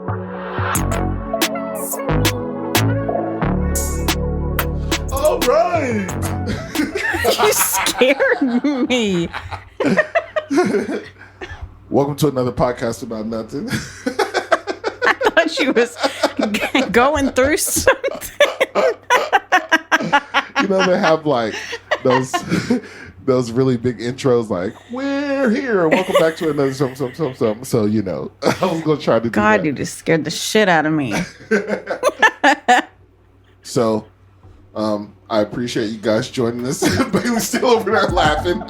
All right. You scared me. Welcome to another podcast about nothing. I thought she was going through something. You know, they have like those really big intros like, we're here. Welcome back to another something. So, you know, I was going to try to do God, that. you just scared the shit out of me. So, I appreciate you guys joining us. Bailey's still over there laughing.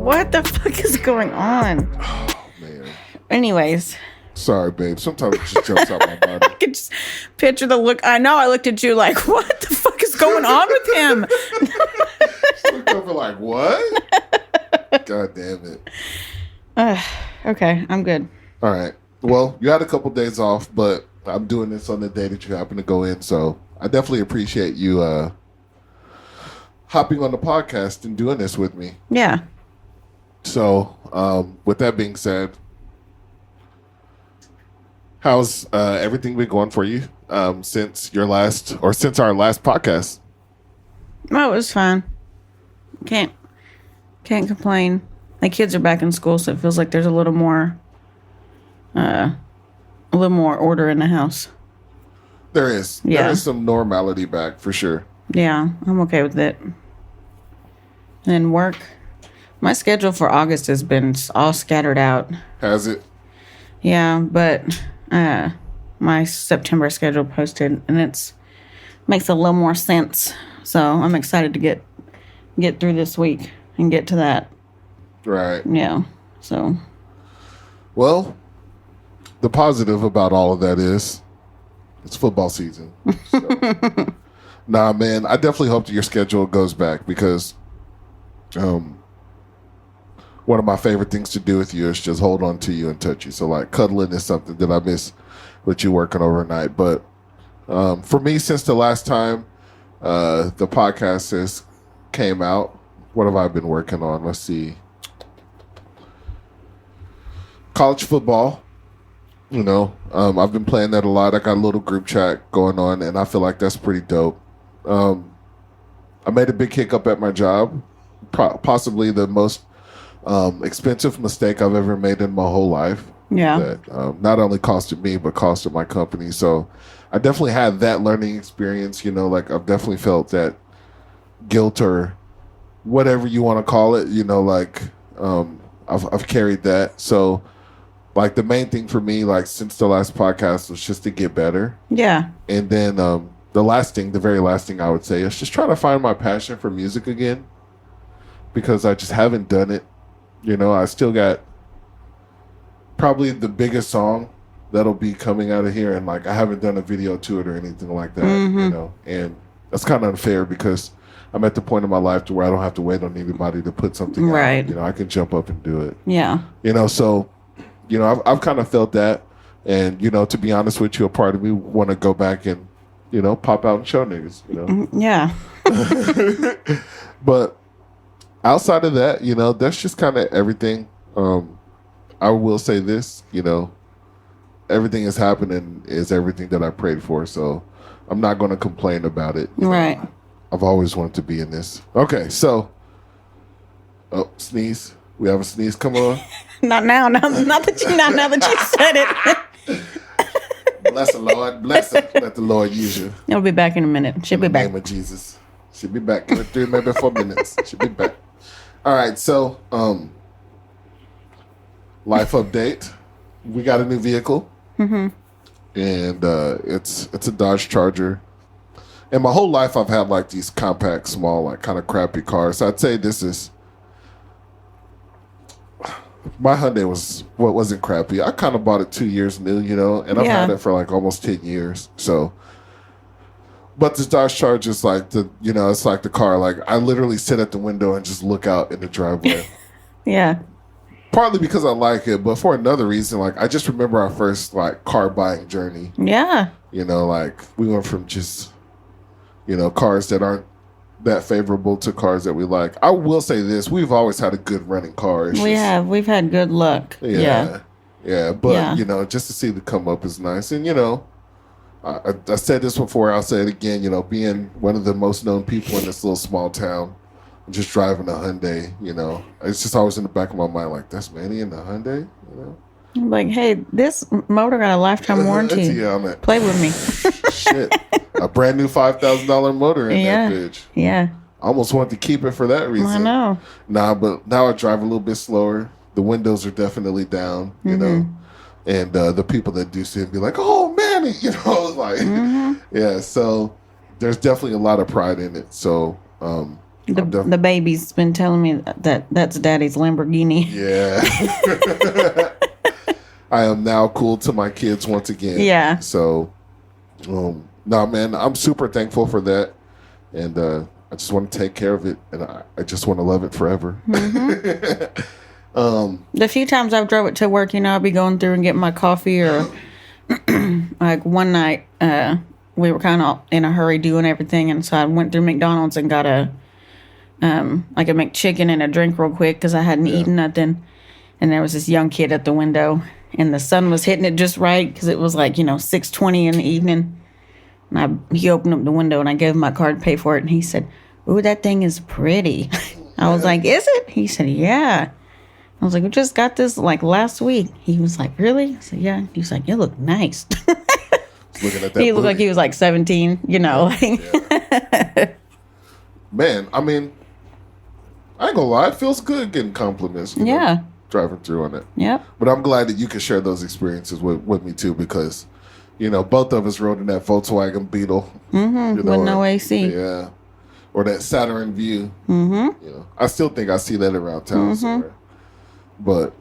What the fuck is going on? Oh, man. Anyways. Sorry, babe. Sometimes it just jumps out my body. I could just picture the look. I know. I looked at you like, what the fuck is going on with him? She looked over like, what? God damn it. Okay, I'm good. All right. Well, you had a couple days off, but I'm doing this on the day that you happen to go in, so I definitely appreciate you hopping on the podcast and doing this with me. Yeah. So, with that being said, how's everything been going for you since our last podcast? Oh, it was fun. Can't complain. My kids are back in school, so it feels like there's a little more order in the house. There is. Yeah. There is some normality back for sure. Yeah, I'm okay with it. And work. My schedule for August has been all scattered out. Has it? Yeah, but my September schedule posted, and makes a little more sense. So I'm excited to get through this week and get to that. Right. Yeah. So. Well, the positive about all of that is it's football season. So. Nah, man, I definitely hope that your schedule goes back because one of my favorite things to do with you is just hold on to you and touch you. So, like, cuddling is something that I miss with you working overnight. But for me, since the last time the podcast has came out, what have I been working on? Let's see. College football. You know, I've been playing that a lot. I got a little group chat going on, and I feel like that's pretty dope. I made a big hiccup at my job, possibly the most expensive mistake I've ever made in my whole life. Yeah. That not only costed me, but costed my company. So I definitely had that learning experience. You know, like I've definitely felt that guilt or whatever you want to call it. You know, like I've carried that. So. Like, the main thing for me, like, since the last podcast was just to get better. Yeah. And then the very last thing I would say is just trying to find my passion for music again. Because I just haven't done it. You know, I still got probably the biggest song that'll be coming out of here. And, like, I haven't done a video to it or anything like that, you know. And that's kind of unfair because I'm at the point in my life to where I don't have to wait on anybody to put something out. You know, I can jump up and do it. Yeah. You know, so... You know, I've kind of felt that. And, you know, to be honest with you, a part of me want to go back and, you know, pop out and show niggas, you know. Yeah. But outside of that, you know, that's just kind of everything. I will say this, you know, everything is happening is everything that I prayed for. So I'm not going to complain about it. Right. I've always wanted to be in this. Okay, so. Oh, sneeze. We have a sneeze come on. Not now. Now that you said it. Bless the Lord. Bless her. Let the Lord use you. It'll be back in a minute. She'll be back. In the name of Jesus. She'll be back. Give it 3, maybe 4 minutes. She'll be back. All right. So, life update. We got a new vehicle. Mm-hmm. And it's a Dodge Charger. And my whole life I've had like these compact, small, like kind of crappy cars. So I'd say this is... My Hyundai wasn't crappy. I kind of bought it 2 years new, you know, and I've had it for like almost 10 years. So, but this Dodge Charger is like it's like the car. Like I literally sit at the window and just look out in the driveway. Yeah. Partly because I like it, but for another reason, like I just remember our first like car buying journey. Yeah. You know, like we went from just, you know, cars that aren't that favorable to cars that we like. I will say this: we've always had a good running car. We've had good luck. Yeah. Yeah, but Yeah. you know, just to see the come up is nice, and you know, I said this before. I'll say it again. You know, being one of the most known people in this little small town, just driving a Hyundai. You know, it's just always in the back of my mind, like that's Manny in the Hyundai. You know, I'm like, hey, this motor got a lifetime warranty. yeah, I'm like, Play with me. shit, a brand new $5,000 motor in Yeah. that bitch. Yeah. I almost wanted to keep it for that reason. I know. Nah, but now I drive a little bit slower. The windows are definitely down, you know. And the people that do see it be like, oh, Manny, you know, like, yeah. So there's definitely a lot of pride in it. So The baby's been telling me that that's Daddy's Lamborghini. yeah. I am now cool to my kids once again. Yeah. So, no, man, I'm super thankful for that. And I just want to take care of it. And I just want to love it forever. The few times I've drove it to work, you know, I'll be going through and getting my coffee, or like one night we were kind of in a hurry doing everything, and so I went through McDonald's and got a McChicken and a drink real quick because I hadn't eaten nothing. And there was this young kid at the window, and the sun was hitting it just right because it was like, you know, 6:20 in the evening. And he opened up the window, and I gave him my card to pay for it, and he said, "Ooh, that thing is pretty." I was like, "Is it?" He said, "Yeah." I was like, "We just got this like last week." He was like, "Really?" I said, "Yeah." He was like, "You look nice." Looking at that He looked like he was like 17, you know. Man, I mean, I ain't gonna lie, it feels good getting compliments. You know, driving through on it. Yep. But I'm glad that you can share those experiences with me too, because, you know, both of us rode in that Volkswagen Beetle. You know, With no AC. Yeah. Or that Saturn View. You know, I still think I see that around town somewhere. But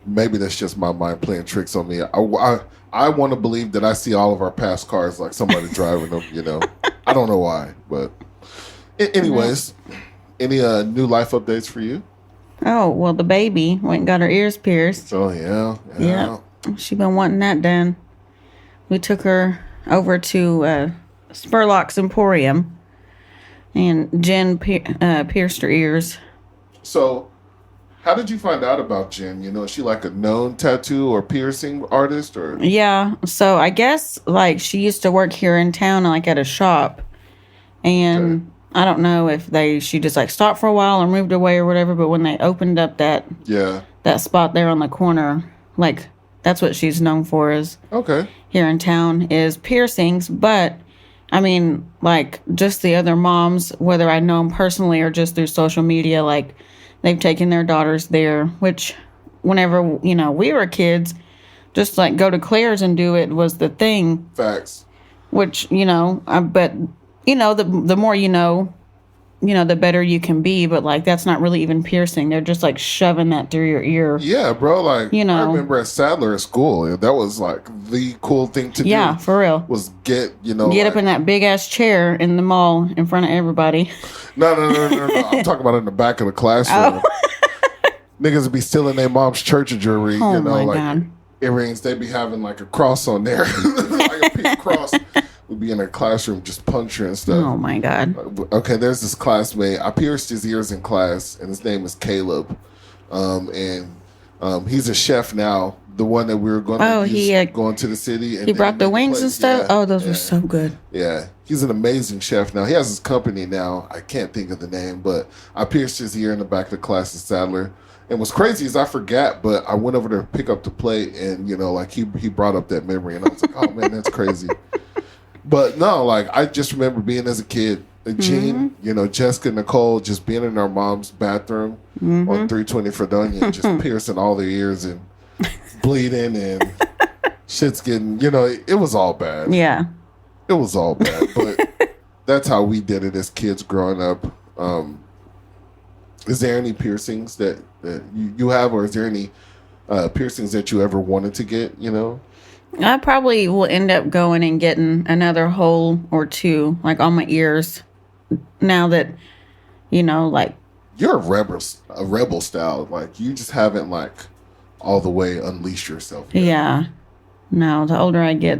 maybe that's just my mind playing tricks on me. I want to believe that I see all of our past cars like somebody driving them, you know. I don't know why, but anyways, any new life updates for you? Oh, well, the baby went and got her ears pierced. Oh, yeah. Yeah. She been wanting that done. We took her over to Spurlock's Emporium, and Jen pierced her ears. So, how did you find out about Jen? You know, is she like a known tattoo or piercing artist, or? Yeah. So I guess like she used to work here in town, like at a shop, and I don't know if she just like stopped for a while or moved away or whatever. But when they opened up that spot there on the corner, like that's what she's known for is here in town is piercings. But I mean, like just the other moms, whether I know them personally or just through social media, like. They've taken their daughters there, which whenever, you know, we were kids, just like go to Claire's and do it was the thing. Facts. Which, you know, but, you know, the more you know, the better you can be. But like, that's not really even piercing. They're just like shoving that through your ear. Yeah, bro. Like, you know, I remember at Sadler at school, that was like the cool thing to do. Yeah, for real. Was get up in that big ass chair in the mall in front of everybody. No. I'm talking about in the back of the classroom. Niggas would be stealing their mom's church jewelry, oh you know, my like God. Earrings. They'd be having like a cross on there, like a pink cross. We'd be in a classroom just puncturing stuff. Oh my God. Okay, there's this classmate. I pierced his ears in class, and his name is Caleb. And he's a chef now. The one that we were going to use going to the city. And he brought the wings and stuff. Yeah, oh, those were so good. Yeah. He's an amazing chef now. He has his company now. I can't think of the name, but I pierced his ear in the back of the class at Sadler. And what's crazy is I forgot, but I went over to pick up the plate, and, you know, like he brought up that memory, and I was like, oh, man, that's crazy. But no, like I just remember being as a kid, Jean, you know, Jessica, Nicole, just being in our mom's bathroom on 320 Fredonia, just piercing all their ears and bleeding, and shit's getting, you know, it was all bad. Yeah. It was all bad, but that's how we did it as kids growing up. Is there any piercings that you have, or is there any piercings that you ever wanted to get, you know? I probably will end up going and getting another hole or two, like on my ears, now that, you know, like... You're a rebel style. Like, you just haven't, like, all the way unleashed yourself yet. Yeah. No, the older I get,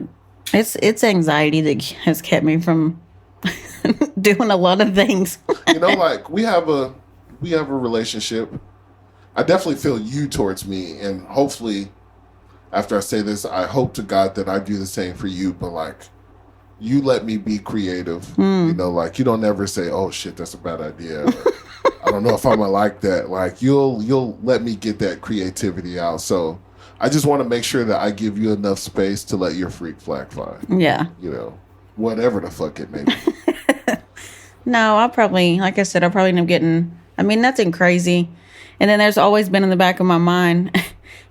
it's anxiety that has kept me from doing a lot of things. You know, like, we have a relationship. I definitely feel you towards me, and hopefully after I say this, I hope to God that I do the same for you, but like, you let me be creative. You know, like, you don't ever say, oh shit, that's a bad idea. Or, I don't know if I'm gonna like that. Like, you'll let me get that creativity out. So I just want to make sure that I give you enough space to let your freak flag fly. Yeah. You know, whatever the fuck it may be. No, I'll probably, like I said, I'll probably end up getting, I mean, nothing crazy. And then there's always been in the back of my mind,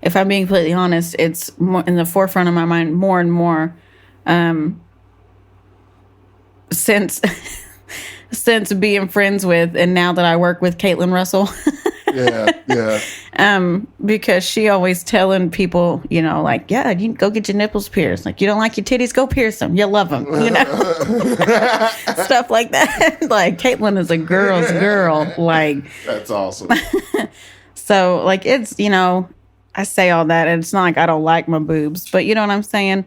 if I'm being completely honest, it's more in the forefront of my mind more and more since since being friends with, and now that I work with Caitlin Russell. Yeah. Because she always telling people, you know, like, yeah, you go get your nipples pierced. Like, you don't like your titties, go pierce them. You love them, you know, stuff like that. Like, Caitlin is a girl's girl. Like, That's awesome. so, like, it's, you know, I say all that, and it's not like I don't like my boobs, but you know what I'm saying?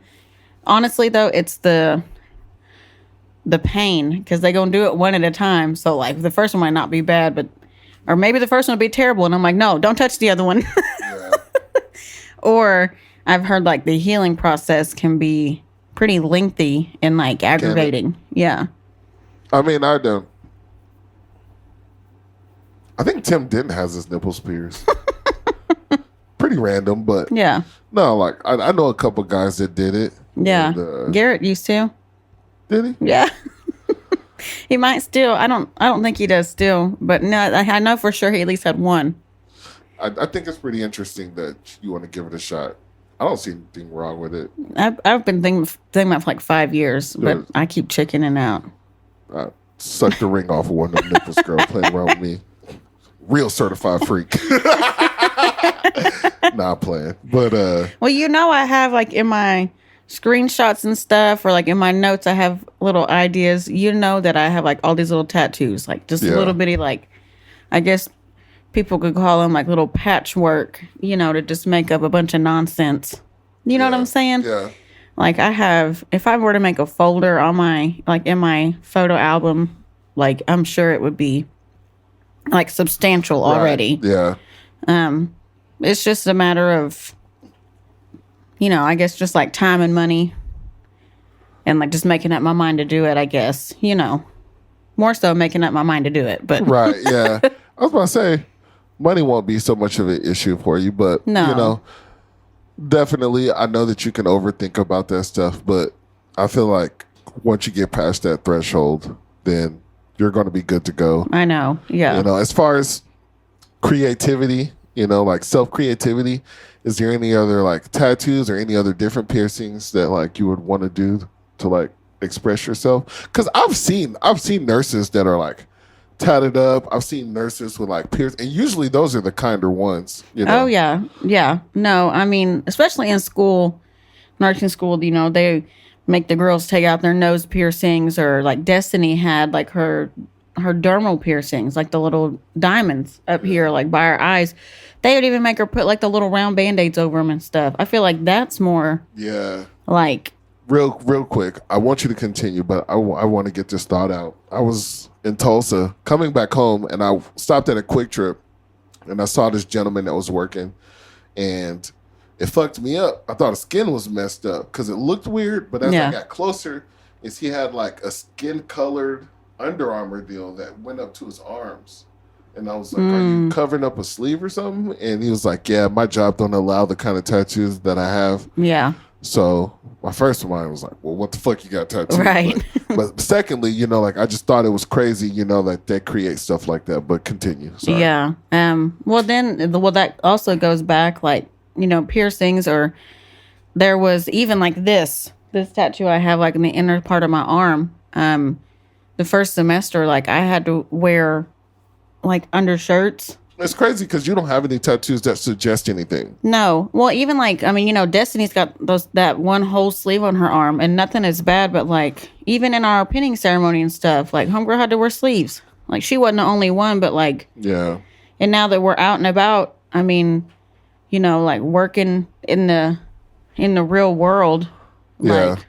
Honestly, though, it's the pain, because they gonna do it one at a time. So, like, the first one might not be bad, but or maybe the first one will be terrible, and I'm like, no, don't touch the other one. Yeah. Or I've heard like the healing process can be pretty lengthy and like aggravating. Yeah. I mean, I don't. I think Tim Denton has his nipples pierced. Pretty random, but Yeah. no, like I know a couple guys that did it. Yeah. And, Garrett used to. did he? Yeah. He might still. I don't think he does still, but no, I know for sure he at least had one. I think it's pretty interesting that you want to give it a shot. I don't see anything wrong with it. I've been thinking about it for like 5 years, but I keep chickening out. I sucked the ring off of one of them nipples, girl, playing around with me. Real certified freak. Not playing. But Well, you know, I have like in my screenshots and stuff, or like in my notes, I have little ideas. You know that I have like all these little tattoos, like just a little bitty, like, I guess people could call them like little patchwork, you know, to just make up a bunch of nonsense. You know what I'm saying? Yeah. Like, I have, if I were to make a folder on my, like in my photo album, like I'm sure it would be like substantial already. Yeah. It's just a matter of, you know, I guess just like time and money and like just making up my mind to do it, I guess, you know, more so making up my mind to do it. But Right. Yeah. I was about to say, money won't be so much of an issue for you, but No. you know, definitely, I know that you can overthink about that stuff, but I feel like once you get past that threshold, then you're going to be good to go. I know. Yeah. You know, as far as creativity, you know, like self-creativity, is there any other like tattoos or any other different piercings that like you would want to do to like express yourself? Because I've seen nurses that are like tatted up. I've seen nurses with like piercings, and usually those are the kinder ones, you know. Oh, yeah. Yeah. No, I mean, especially in school, nursing school, you know, they make the girls take out their nose piercings, or like Destiny had like her dermal piercings, like the little diamonds up here, like by her eyes. They would even make her put like the little round Band-Aids over them and stuff. I feel like that's more like... Real quick, I want you to continue, but I want to get this thought out. I was in Tulsa coming back home, and I stopped at a Quick Trip, and I saw this gentleman that was working, and it fucked me up. I thought his skin was messed up because it looked weird, but as I got closer, he had like a skin-colored Under Armour deal that went up to his arms. And I was like, are you covering up a sleeve or something? And he was like, yeah, my job don't allow the kind of tattoos that I have. Yeah. So my first mind was like, well, what the fuck you got tattooed? Right. But secondly, you know, like I just thought it was crazy, you know, like they create stuff like that. But continue. Sorry. Yeah. Well, that also goes back, like, you know, piercings, or there was even like this tattoo I have like in the inner part of my arm. The first semester, like I had to wear like undershirts. It's crazy because you don't have any tattoos that suggest anything. No. Well, even like, I mean, you know, Destiny's got that one whole sleeve on her arm, and nothing is bad, but like even in our pinning ceremony and stuff, like homegirl had to wear sleeves. Like she wasn't the only one, but like, yeah. And now that we're out and about, I mean, you know, like working in the real world, like,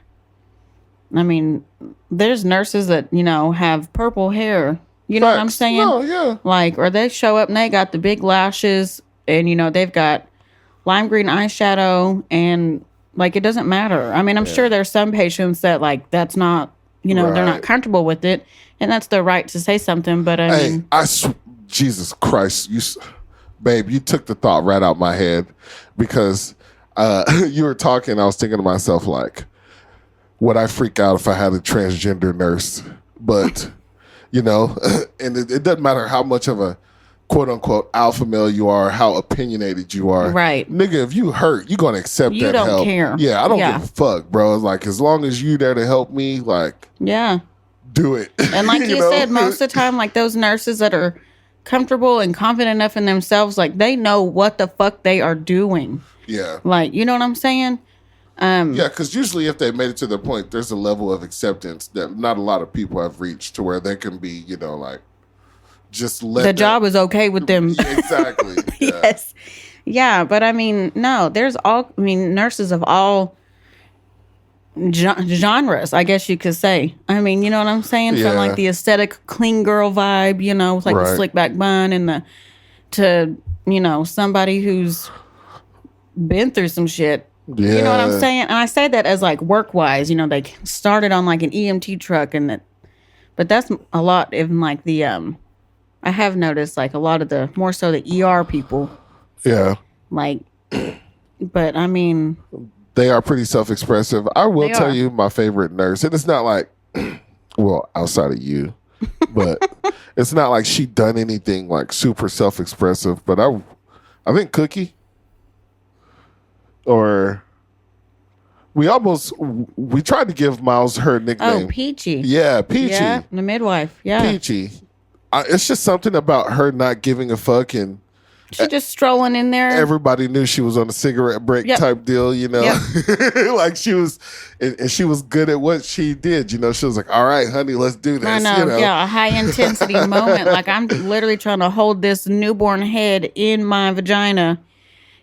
I mean, there's nurses that, you know, have purple hair. You know what I'm saying? No, yeah. Like, or they show up and they got the big lashes, and, you know, they've got lime green eyeshadow, and like it doesn't matter. I mean, I'm sure there's some patients that like that's not, they're not Right. comfortable with it, and that's their right to say something. But I Hey, mean, Jesus Christ, babe, you took the thought right out my head because you were talking. I was thinking to myself, like, would I freak out if I had a transgender nurse? But, and it doesn't matter how much of a quote unquote alpha male you are, how opinionated you are. Right. Nigga, if you hurt, you're going to accept You that don't help. care. Yeah, I don't Yeah. give a fuck, bro. It's like, as long as you there to help me, like, yeah. do it. And like you said, most of the time, like those nurses that are comfortable and confident enough in themselves, like they know what the fuck they are doing. Yeah. Like, you know what I'm saying? Yeah, because usually if they made it to the point, there's a level of acceptance that not a lot of people have reached to where they can be, like, just let The job is okay with them. Exactly. Yeah. Yes. Yeah, but I mean, no, nurses of all genres, I guess you could say. I mean, you know what I'm saying? Yeah. From like the aesthetic clean girl vibe, with like the Right. slick back bun and somebody who's been through some shit. Yeah. You know what I'm saying? And I say that as like work wise, they started on like an EMT truck but that's a lot in like the, I have noticed like a lot of the, more so the ER people, Yeah. like, but I mean, They are pretty self-expressive. I will They tell are. you my favorite nurse, and it's not like, well, outside of you, but it's not like she done anything like super self-expressive. But I think Cookie, or we tried to give Miles her nickname. Peachy. Yeah, Peachy. Yeah, the midwife. Yeah. Peachy. It's just something about her not giving a fuck, and She just strolling in there. everybody knew she was on a cigarette break Yep. type deal, Yep. like she was, and she was good at what she did. She was like, "All right, honey, let's do this." I know, yeah, a high intensity moment. Like I'm literally trying to hold this newborn head in my vagina,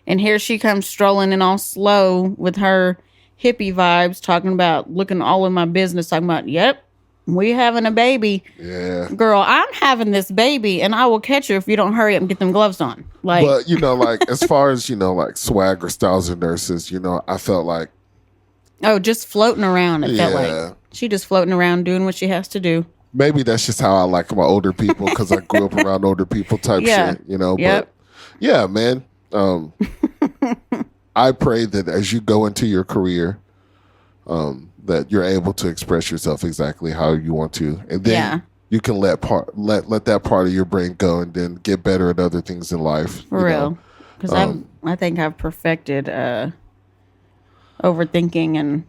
and here she comes strolling in all slow with her hippie vibes, talking about looking all in my business, talking about, "Yep, we having a baby, Yeah. girl. I'm having this baby, and I will catch you if you don't hurry up and get them gloves on." Like, But like as far as like swag or styles of nurses, I felt like oh, just floating around. It felt Yeah. like she just floating around doing what she has to do. maybe that's just how I like my older people because I grew up around older people type Yeah. shit, Yep. But yeah, man. I pray that as you go into your career, that you're able to express yourself exactly how you want to, and then Yeah. you can let that part of your brain go, and then get better at other things in life. For real. Because I think I've perfected overthinking, and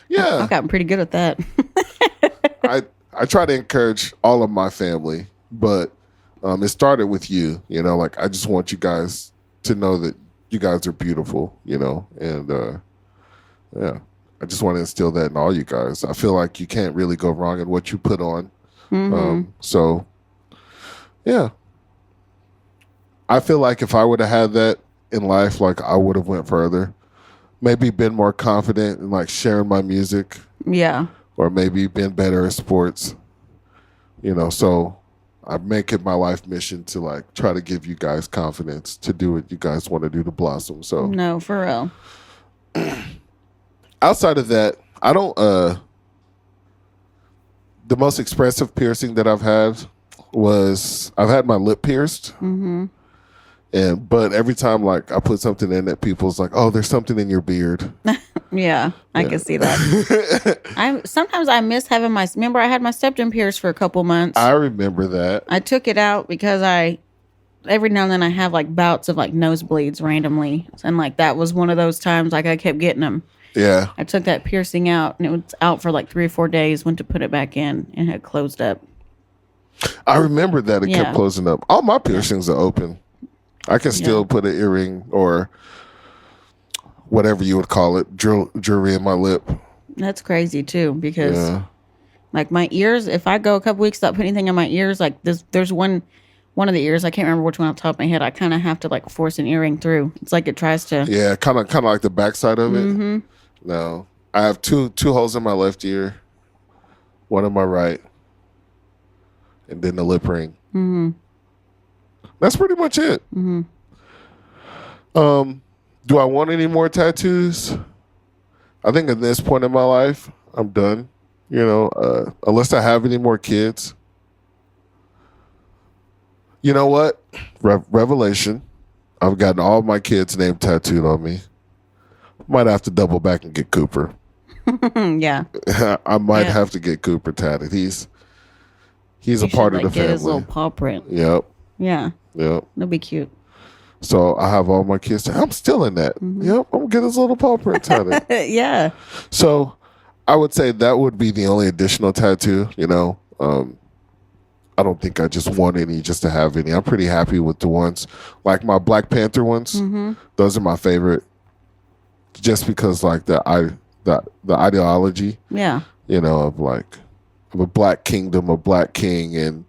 Yeah, I've gotten pretty good at that. I try to encourage all of my family, but it started with you. Like I just want you guys to know that you guys are beautiful. And yeah, I just want to instill that in all you guys. I feel like you can't really go wrong in what you put on. So yeah, I feel like if I would have had that in life, like I would have went further. Maybe been more confident in like sharing my music, Yeah. or maybe been better at sports. So I make it my life mission to like try to give you guys confidence to do what you guys want to do to blossom. So No, for real. outside of that, I don't the most expressive piercing that I've had had my lip pierced. Mm-hmm. But every time like I put something in that people's like, "Oh, there's something in your beard." Yeah, I can see that. Sometimes I miss having remember I had my septum pierced for a couple months. I remember that. I took it out because every now and then I have like bouts of like nosebleeds randomly. And like that was one of those times like I kept getting them. Yeah. I took that piercing out and it was out for like 3 or 4 days, went to put it back in and had closed up. I remember that it Yeah. kept closing up. All my piercings are open. I can still put an earring or whatever you would call it, jewelry in my lip. That's crazy too because like my ears, if I go a couple weeks without putting anything in my ears, like there's one of the ears, I can't remember which one off the top of my head, I kind of have to like force an earring through. It's like it tries to. Yeah, kind of like the backside of it. Mm-hmm. No, I have two holes in my left ear, one in my right, and then the lip ring. Mm-hmm. That's pretty much it. Mm-hmm. Do I want any more tattoos? I think at this point in my life, I'm done. Unless I have any more kids. You know what? Revelation. I've gotten all my kids' name tattooed on me. Might have to double back and get Cooper. Yeah. I might have to get Cooper tatted. He's a part of the family. Get his little paw print. Yep. Yeah. Yep. That'll be cute. So I have all my kids. I'm still in that. Mm-hmm. Yep. I'm gonna get his little paw print tatted. Yeah. So I would say that would be the only additional tattoo. I don't think I just want any just to have any. I'm pretty happy with the ones like my Black Panther ones. Mm-hmm. Those are my favorite, just because like the ideology. Yeah. Of a black kingdom, a black king, and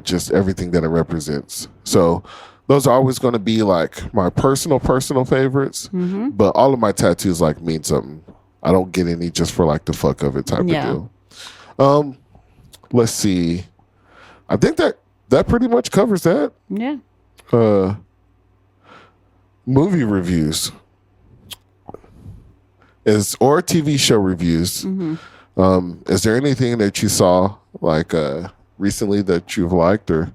just everything that it represents. So those are always going to be like my personal favorites. Mm-hmm. But all of my tattoos like mean something. I don't get any just for like the fuck of it type of deal. Let's see. I think that pretty much covers that. Yeah. Movie reviews or TV show reviews. Mm-hmm. Is there anything that you saw like recently that you've liked or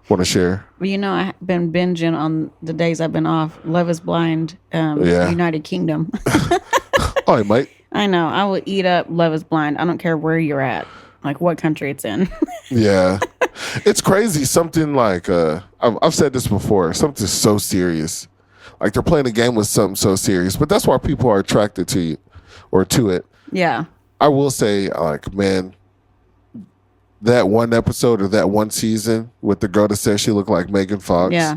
want to share? Well, I've been binging on the days I've been off. Love is Blind, United Kingdom. Oh, mate. I know. I will eat up Love is Blind. I don't care where you're at, like what country it's in. Yeah. It's crazy. Something like, I've said this before, something so serious. Like they're playing a game with something so serious, but that's why people are attracted to you or to it. Yeah. I will say, like, man, that one episode or that one season with the girl that said she looked like Megan Fox. Yeah.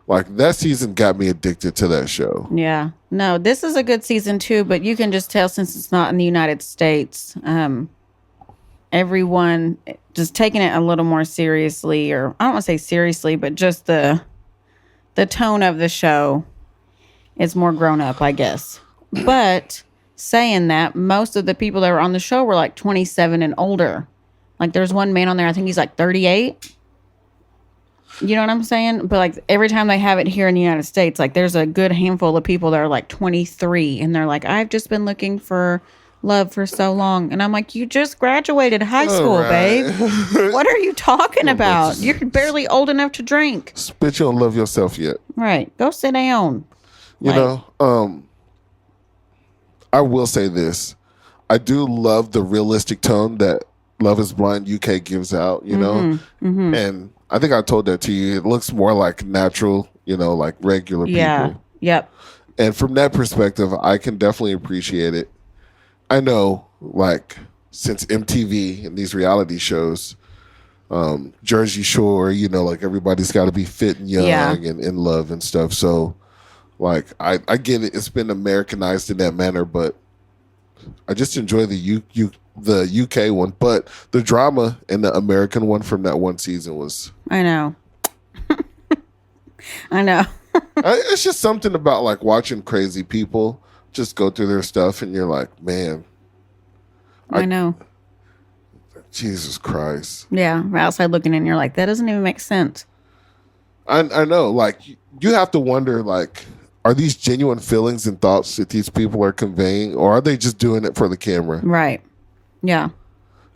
Like that season got me addicted to that show. Yeah. No, this is a good season too, but you can just tell since it's not in the United States, everyone just taking it a little more seriously, or I don't want to say seriously, but just the tone of the show is more grown up, I guess. But saying that, most of the people that were on the show were like 27 and older. Like there's one man on there, I think he's like 38. You know what I'm saying? But like every time they have it here in the United States, like there's a good handful of people that are like 23 and they're like, I've just been looking for love for so long. And I'm like, you just graduated high school, babe. What are you talking about? You're barely old enough to drink. Bitch, you don't love yourself yet. Right. Go sit down. I will say this. I do love the realistic tone that Love is Blind UK gives out, Mm-hmm. And I think I told that to you. It looks more like natural, like regular people. Yep. And from that perspective, I can definitely appreciate it. I know, like, since MTV and these reality shows, Jersey Shore, like everybody's got to be fit and young and in love and stuff. So, like, I get it. It's been Americanized in that manner, but I just enjoy the UK one. But the drama in the American one from that one season was... I know. I know. It's just something about, like, watching crazy people just go through their stuff, and you're like, man. I know. Jesus Christ. Yeah, we're outside looking in, and you're like, that doesn't even make sense. I know. Like, you have to wonder, like, are these genuine feelings and thoughts that these people are conveying, or are they just doing it for the camera? Right. Yeah.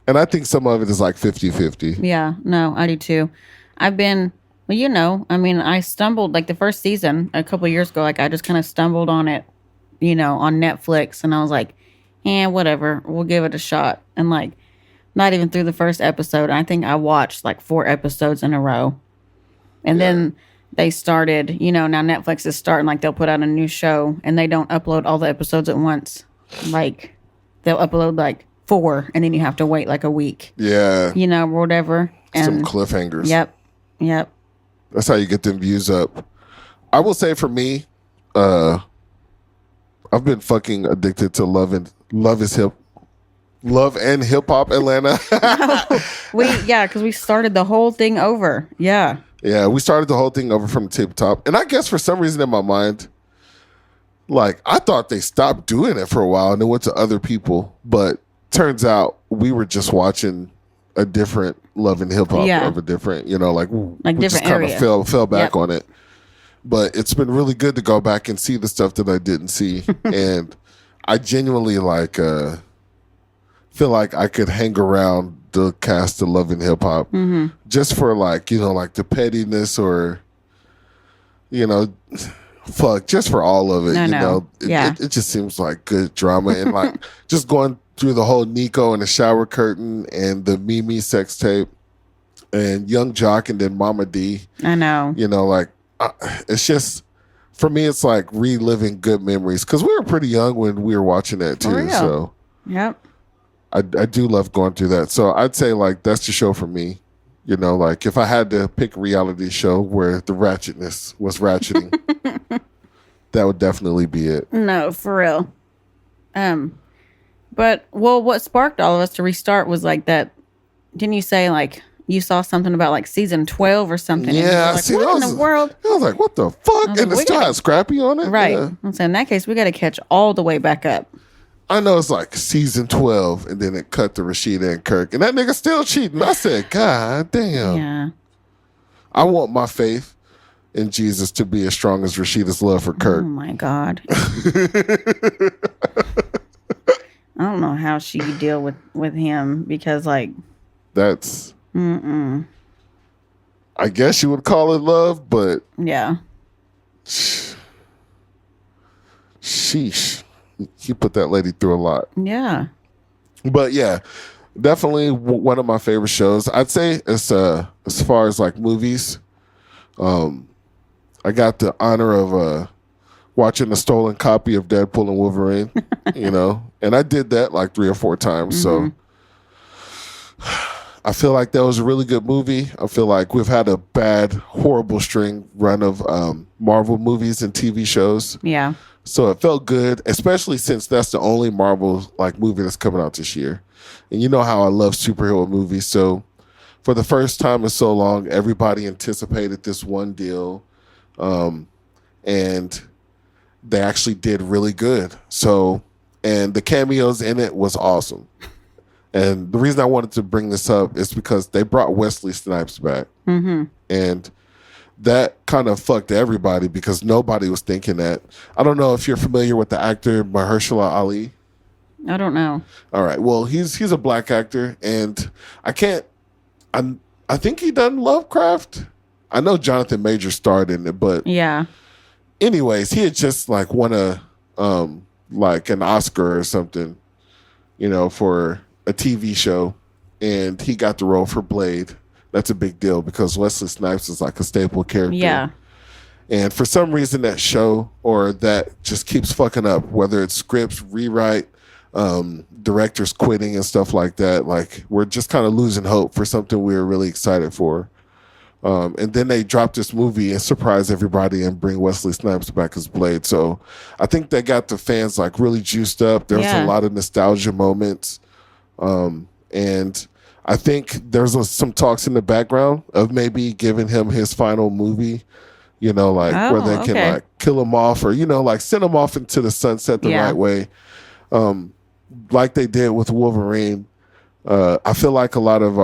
And I think some of it is like 50-50. Yeah, no, I do too. I've been, I stumbled, like the first season a couple of years ago, like I just kind of stumbled on it, on Netflix, and I was like, whatever, we'll give it a shot. And like, not even through the first episode, I think I watched like 4 episodes in a row. And then they started, now Netflix is starting, like they'll put out a new show and they don't upload all the episodes at once. Like they'll upload like 4 and then you have to wait like a week. Yeah. Or whatever. And some cliffhangers. Yep. That's how you get them views up. I will say for me, I've been fucking addicted to Love and Hip Hop Atlanta. Because we started the whole thing over. Yeah. Yeah, we started the whole thing over from tip top. And I guess for some reason in my mind, like, I thought they stopped doing it for a while and it went to other people. But turns out we were just watching a different Love and Hip Hop of a different, we different just kind area. of fell back on it. But it's been really good to go back and see the stuff that I didn't see. And I genuinely like feel like I could hang around the cast of Love and Hip Hop just for like, like the pettiness or, fuck, just for all of it. It just seems like good drama. And like just going through the whole Nico and the shower curtain and the Mimi sex tape and Young Jock and then Mama D. I know. It's just, for me, it's like reliving good memories because we were pretty young when we were watching that too. So, yep. I do love going through that. So I'd say like that's the show for me. Like if I had to pick a reality show where the ratchetness was ratcheting, that would definitely be it. No, for real. But what sparked all of us to restart was like that. Didn't you say like you saw something about like season 12 or something? Yeah, like, what in the world? I was like, what the fuck? And it still had Scrappy on it? Right. Yeah. So in that case, we got to catch all the way back up. I know it's like season 12, and then it cut to Rashida and Kirk, and that nigga still cheating. I said, God damn. Yeah. I want my faith in Jesus to be as strong as Rashida's love for Kirk. Oh my God. I don't know how she deal with him because like that's I guess you would call it love, but yeah. Sheesh. He put that lady through a lot. Yeah. But yeah, definitely one of my favorite shows. I'd say it's as far as like movies, I got the honor of watching a stolen copy of Deadpool and Wolverine, and I did that like 3 or 4 times. So I feel like that was a really good movie. I feel like we've had a bad, horrible run of Marvel movies and TV shows. Yeah. So it felt good, especially since that's the only Marvel like movie that's coming out this year. And you know how I love superhero movies. So for the first time in so long, everybody anticipated this one deal. And they actually did really good. So, and the cameos in it was awesome. And the reason I wanted to bring this up is because they brought Wesley Snipes back. And that kind of fucked everybody because nobody was thinking that. I don't know if you're familiar with the actor Mahershala Ali. I don't know. All right. Well, he's a black actor, and I think he done Lovecraft. I know Jonathan Major starred in it, but yeah. Anyways, he had just like won a like an Oscar or something, for a TV show, and he got the role for Blade. That's a big deal because Wesley Snipes is like a staple character. Yeah. And for some reason that show or that just keeps fucking up, whether it's scripts, rewrite, directors quitting and stuff like that. Like we're just kind of losing hope for something we were really excited for. And then they dropped this movie and surprise everybody and bring Wesley Snipes back as Blade. So I think they got the fans like really juiced up. There's a lot of nostalgia moments. And I think there's some talks in the background of maybe giving him his final movie, where they can like kill him off or, like send him off into the sunset the right way. Like they did with Wolverine. I feel like a lot of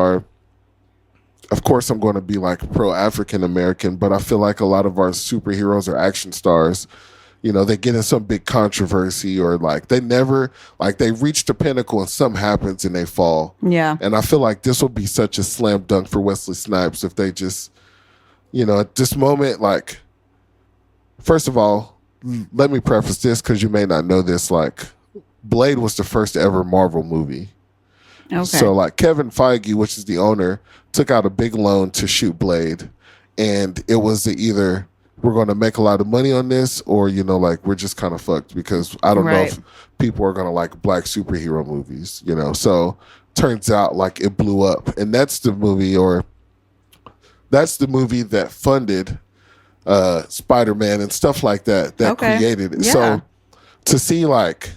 of course I'm going to be like pro-African American, but I feel like a lot of our superheroes or action stars, they get in some big controversy or like they never, like they reach the pinnacle and something happens and they fall. Yeah. And I feel like this will be such a slam dunk for Wesley Snipes if they just, at this moment, like, first of all, let me preface this because you may not know this, like Blade was the first ever Marvel movie. Okay. So like Kevin Feige, which is the owner, took out a big loan to shoot Blade. And it was either we're going to make a lot of money on this or, like we're just kind of fucked because I don't know if people are going to like black superhero movies, So turns out like it blew up. And that's the movie that funded Spider-Man and stuff like that created it. Yeah. So to see like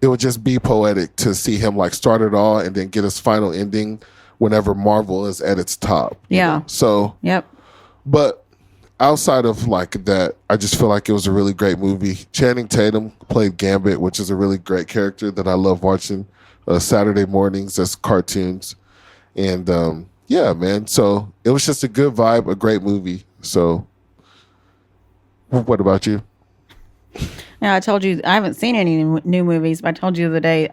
it would just be poetic to see him like start it all and then get his final ending whenever Marvel is at its top. Yeah. So but outside of like that, I just feel like it was a really great movie. Channing Tatum played Gambit, which is a really great character that I love watching Saturday mornings as cartoons. And yeah, man. So it was just a good vibe, a great movie. So What about you? Now, I told you I haven't seen any new movies, but I told you the other day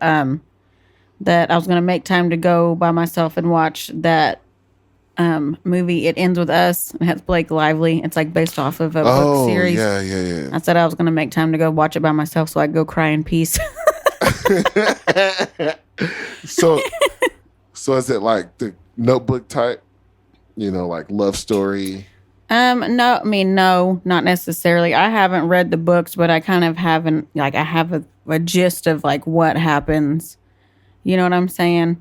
that I was going to make time to go by myself and watch that movie. It Ends with Us. It has Blake Lively. It's like based off of a book series. Yeah. I said I was going to make time to go watch it by myself so I could go cry in peace. So, so is it like the Notebook type? You know, like love story. No, I mean, no, not necessarily. I haven't read the books, but I kind of haven't, like, I have a gist of, like, what happens. You know what I'm saying?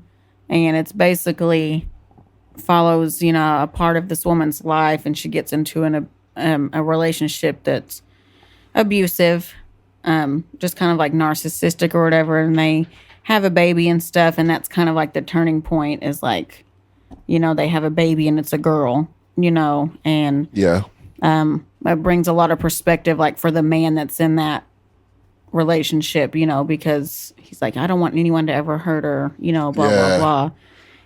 And it's basically follows, a part of this woman's life, and she gets into a relationship that's abusive, just kind of like narcissistic or whatever, and they have a baby and stuff, and that's kind of like the turning point is like, they have a baby and it's a girl. And Yeah. it brings a lot of perspective, like for the man that's in that relationship, because he's like, I don't want anyone to ever hurt her, blah, blah.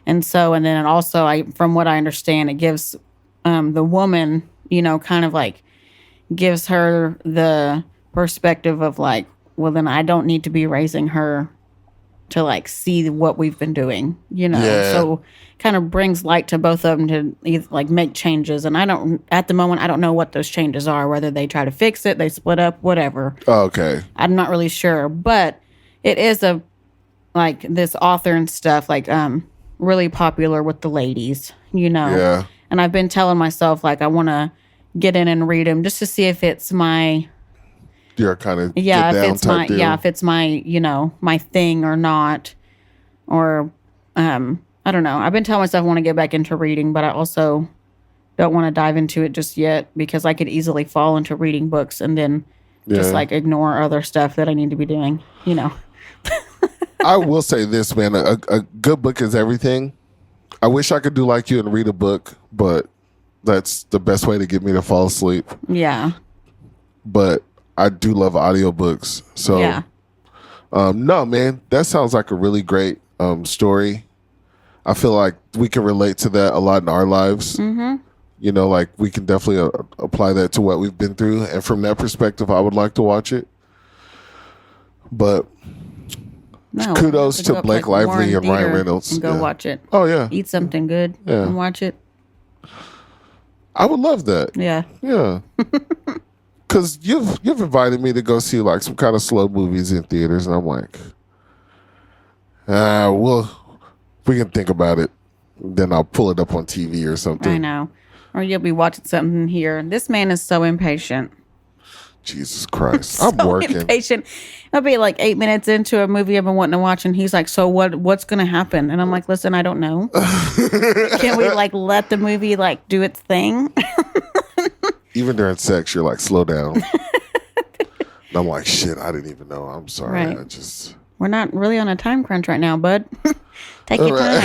And so, and then also, from what I understand, it gives the woman, kind of like gives her the perspective of like, well, then I don't need to be raising her to like see what we've been doing, so kind of brings light to both of them to either, like make changes. And at the moment, I don't know what those changes are, whether they try to fix it, they split up, whatever. Oh, okay. I'm not really sure, but it is like this author and stuff, like, really popular with the ladies, Yeah. and I've been telling myself like, I want to get in and read them just to see if it's my, You're kind of if it's my my thing or not, or I don't know. I've been telling myself I want to get back into reading, but I also don't want to dive into it just yet because I could easily fall into reading books and then just like ignore other stuff that I need to be doing. I will say this, man. A good book is everything. I wish I could do like you and read a book, but that's the best way to get me to fall asleep. Yeah. But I do love audiobooks. So, yeah. No, man, that sounds like a really great story. I feel like we can relate to that a lot in our lives. Mm-hmm. Like we can definitely apply that to what we've been through. And from that perspective, I would like to watch it. But kudos to Blake Lively and Ryan Reynolds. And go watch it. Oh, yeah. Eat something good and watch it. I would love that. Yeah. Yeah. Because you've invited me to go see like some kind of slow movies in theaters, and I'm like, we can think about it. Then I'll pull it up on TV or something. I know. Or you'll be watching something here. This man is so impatient. Jesus Christ. I'm working. Impatient. I'll be like 8 minutes into a movie I've been wanting to watch, and he's like, so what's going to happen? And I'm like, listen, I don't know. Can we like let the movie like do its thing? Even during sex, you're like, slow down. And I'm like, shit, I didn't even know. I'm sorry. Right. We're not really on a time crunch right now, bud. Take your time.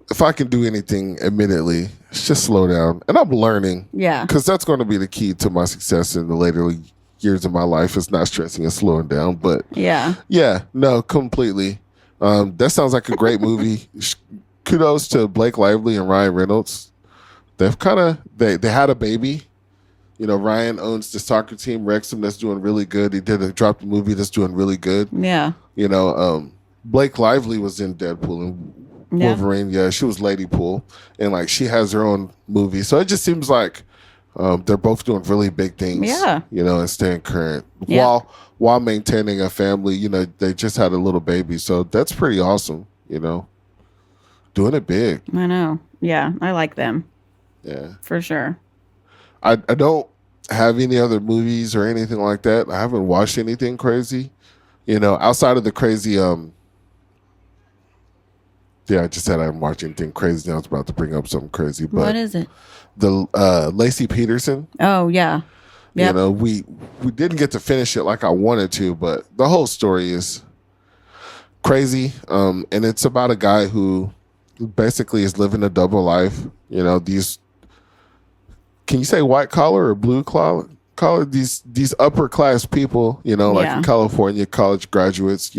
If I can do anything, admittedly, it's just slow down. And I'm learning. Yeah. Because that's going to be the key to my success in the later years of my life is not stressing and slowing down. But yeah, no, completely. That sounds like a great movie. Kudos to Blake Lively and Ryan Reynolds. They've they had a baby. Ryan owns the soccer team, Wrexham, that's doing really good. He dropped a movie that's doing really good. Yeah. Blake Lively was in Deadpool and Wolverine. Yeah, she was Lady Pool. And like she has her own movie. So it just seems like they're both doing really big things. Yeah. And staying current. While maintaining a family, they just had a little baby. So that's pretty awesome, Doing it big. I know. Yeah, I like them. Yeah. For sure. I don't have any other movies or anything like that. I haven't watched anything crazy. Outside of the crazy I just said I haven't watched anything crazy. Now I was about to bring up something crazy. But what is it? The Lacey Peterson. Oh, yeah. Yep. We didn't get to finish it like I wanted to, but the whole story is crazy. And it's about a guy who basically is living a double life. These, can you say white collar or blue collar? These upper class people, like in California, college graduates,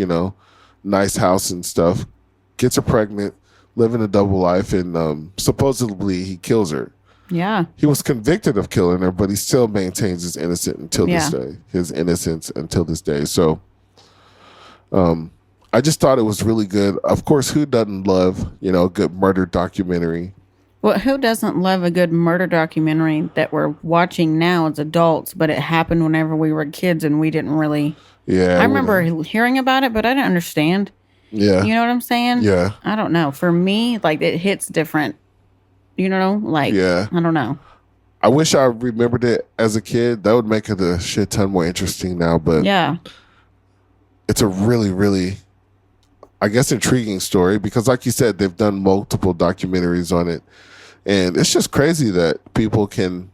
nice house and stuff, gets her pregnant, living a double life, and supposedly he kills her. Yeah. He was convicted of killing her, but he still maintains his innocence until this Yeah. day. His innocence until this day. So, I just thought it was really good. Of course, who doesn't love, a good murder documentary? Well, who doesn't love a good murder documentary that we're watching now as adults, but it happened whenever we were kids and we didn't really. Yeah. I remember hearing about it, but I didn't understand. Yeah. You know what I'm saying? Yeah. I don't know. For me, like, it hits different. Yeah. I don't know. I wish I remembered it as a kid. That would make it a shit ton more interesting now, but Yeah. it's a really, really, I guess, intriguing story because, like you said, they've done multiple documentaries on it. And it's just crazy that people can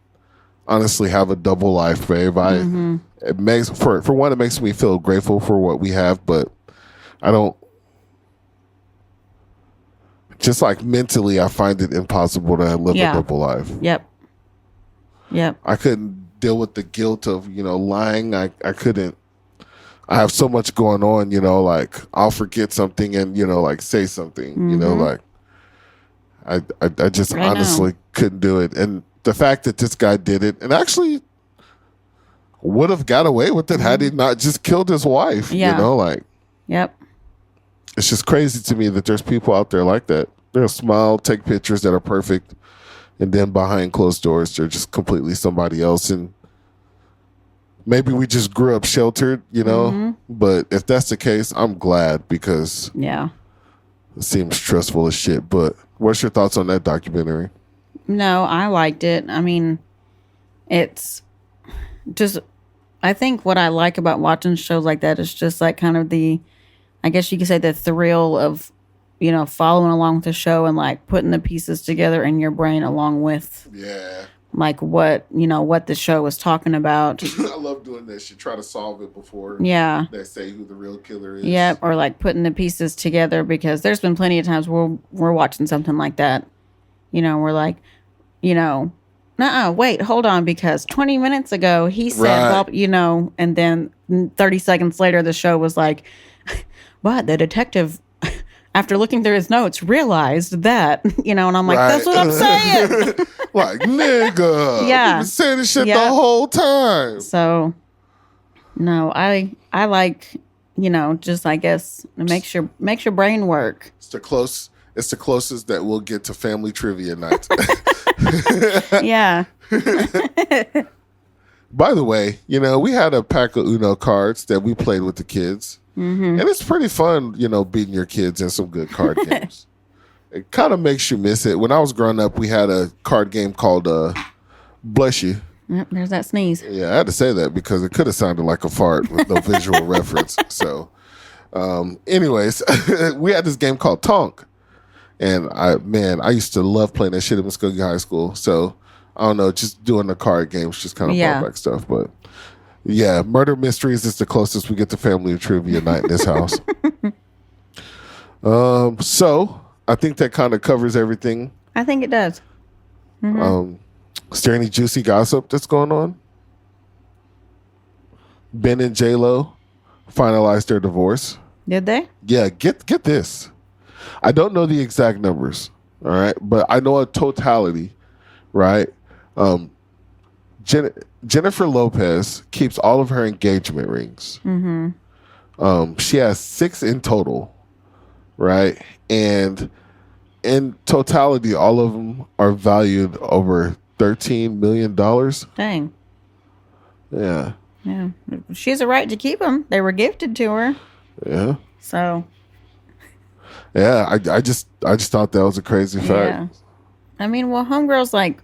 honestly have a double life, babe. It makes, for one, it makes me feel grateful for what we have, but I don't, just like mentally, I find it impossible to live a double life. Yep. I couldn't deal with the guilt of, lying. I couldn't. I have so much going on, like I'll forget something and, like say something, like I just honestly couldn't do it. And the fact that this guy did it and actually would have got away with it had he not just killed his wife, Yep. It's just crazy to me that there's people out there like that. They'll smile, take pictures that are perfect, and then behind closed doors, they're just completely somebody else. And maybe we just grew up sheltered, But if that's the case, I'm glad because it seems stressful as shit. But what's your thoughts on that documentary? No, I liked it. I mean, it's just, I think what I like about watching shows like that is just like kind of I guess you could say the thrill of, following along with the show and like putting the pieces together in your brain along with like what the show was talking about. I love doing this. You try to solve it before they say who the real killer is. Yeah, or like putting the pieces together because there's been plenty of times where we're watching something like that. We're like, wait, hold on, because 20 minutes ago he said, and then 30 seconds later the show was like, but the detective, after looking through his notes, realized that, and I'm like, that's what I'm saying. Like, nigga. Yeah. You've been saying this shit the whole time. So, no, I like, just, I guess, it makes your brain work. It's the closest that we'll get to family trivia night. Yeah. By the way, we had a pack of Uno cards that we played with the kids. Mm-hmm. And it's pretty fun, beating your kids in some good card games. It kind of makes you miss it. When I was growing up, we had a card game called Bless You. Yep, there's that sneeze. Yeah, I had to say that because it could have sounded like a fart with no visual reference. So, anyways, we had this game called Tonk. And I used to love playing that shit in Muskogee High School. So, I don't know, just doing the card games just kind of brought back stuff. But yeah, murder mysteries is the closest we get to family trivia night in this house. So I think that kind of covers everything. I think it does. Mm-hmm. Is there any juicy gossip that's going on? Ben and J-Lo finalized their divorce. Did they? Yeah, get this. I don't know the exact numbers, all right, but I know a totality, right? Jennifer Lopez keeps all of her engagement rings. Mm-hmm. She has 6 in total, right? And in totality, all of them are valued over $13 million. Dang. Yeah. Yeah. She has a right to keep them. They were gifted to her. Yeah. So. Yeah, I just thought that was a crazy fact. Yeah. I mean, well, homegirl's like,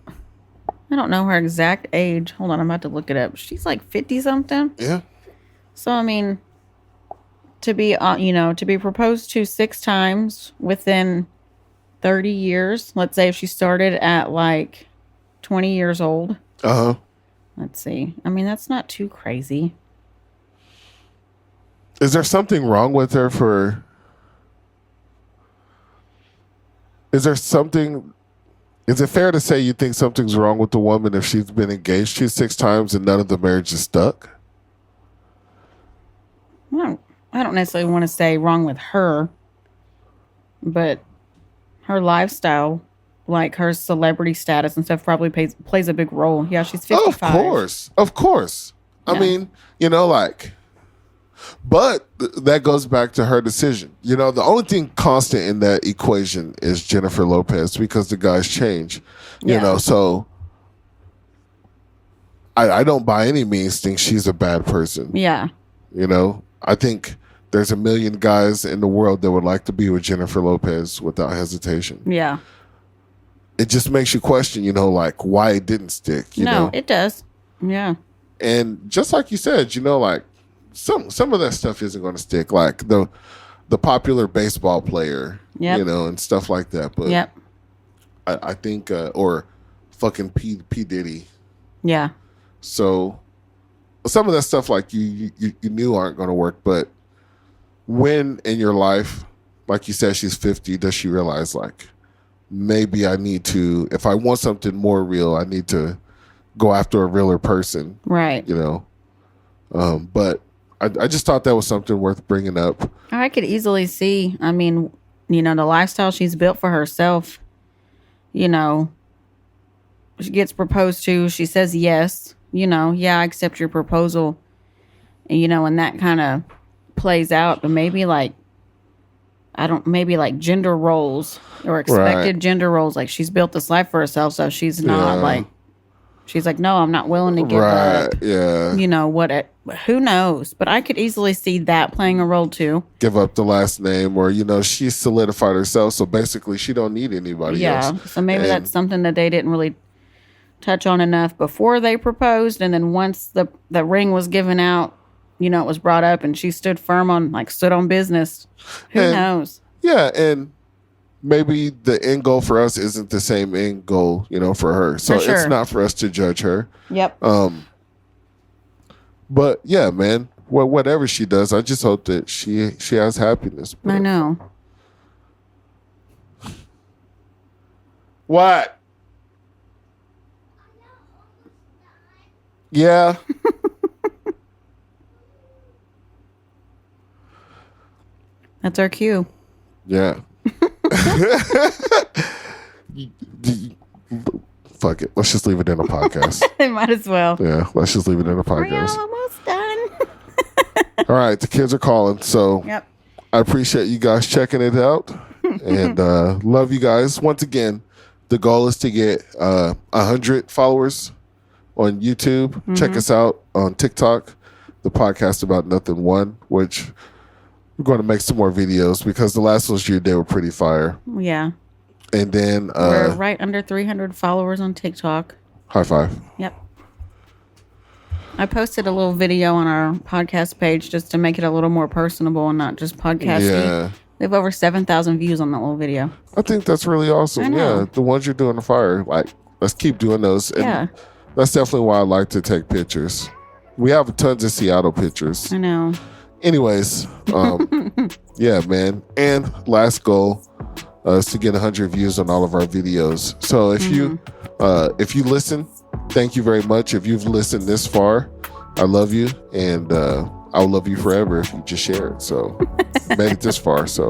I don't know her exact age. Hold on, I'm about to look it up. She's like 50 something. Yeah. So I mean, to be proposed to 6 times within 30 years. Let's say if she started at like 20 years old. Uh-huh. Let's see. I mean, that's not too crazy. Is there something wrong with her for... Is there something... Is it fair to say you think something's wrong with the woman if she's been engaged to 6 times and none of the marriage is stuck? I don't necessarily want to say wrong with her, but her lifestyle, like her celebrity status and stuff, probably plays a big role. Yeah, she's 55. Of course. Yeah. I mean, like, but that goes back to her decision. The only thing constant in that equation is Jennifer Lopez, because the guys change. So I don't by any means think she's a bad person. Yeah. I think there's a million guys in the world that would like to be with Jennifer Lopez without hesitation. Yeah. It just makes you question, like, why it didn't stick. No, it does. Yeah. And just like you said, like, some of that stuff isn't going to stick. Like the popular baseball player, and stuff like that. But yep. I think, or fucking P Diddy. Yeah. So some of that stuff, like you knew aren't going to work. But when in your life, like you said, she's 50, does she realize, like, maybe I need to, if I want something more real, I need to go after a realer person. Right. But I just thought that was something worth bringing up. I could easily see, I mean, the lifestyle she's built for herself, she gets proposed to, she says yes, yeah, I accept your proposal. And, and that kind of plays out, but maybe like gender roles or expected gender roles. Like, she's built this life for herself, so she's not she's like, no, I'm not willing to give up. Yeah. Who knows? But I could easily see that playing a role too. Give up the last name, or, she solidified herself. So basically she don't need anybody else. Yeah. So maybe that's something that they didn't really touch on enough before they proposed. And then once the ring was given out, it was brought up and she stood on business. Who knows? Yeah. And maybe the end goal for us isn't the same end goal, for her. So for sure. It's not for us to judge her. Yep. But yeah, man, whatever she does, I just hope that she has happiness. But I know. What? Yeah. That's our cue. Yeah. Fuck it. Let's just leave it in a podcast. Might as well. Yeah, let's just leave it in a We're podcast. almost done. All right, the kids are calling, so Yep. I appreciate you guys checking it out, and love you guys. Once again, the goal is to get 100 followers on YouTube. Mm-hmm. Check us out on TikTok, the podcast About Nothing One, which we're going to make some more videos because the last ones you did were pretty fire. Yeah. And then we're right under 300 followers on TikTok. High five. Yep. I posted a little video on our podcast page just to make it a little more personable and not just podcasty. Yeah. We have over 7,000 views on that little video. I think that's really awesome. Yeah, the ones you're doing are fire. Like, let's keep doing those. And that's definitely why I like to take pictures. We have tons of Seattle pictures. I know. Anyways, yeah, man. And last goal is to get 100 views on all of our videos. So if you listen, thank you very much. If you've listened this far, I love you, and I'll love you forever if you just share it. So made it this far. So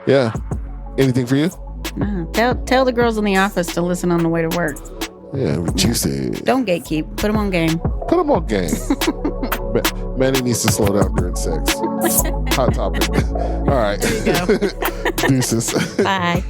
yeah. Anything for you? Tell the girls in the office to listen on the way to work. Yeah, what you said. Don't gatekeep. Put them on game. Put them on game. Manny needs to slow down during sex. Hot topic. All right. There you go. Deuces. Bye.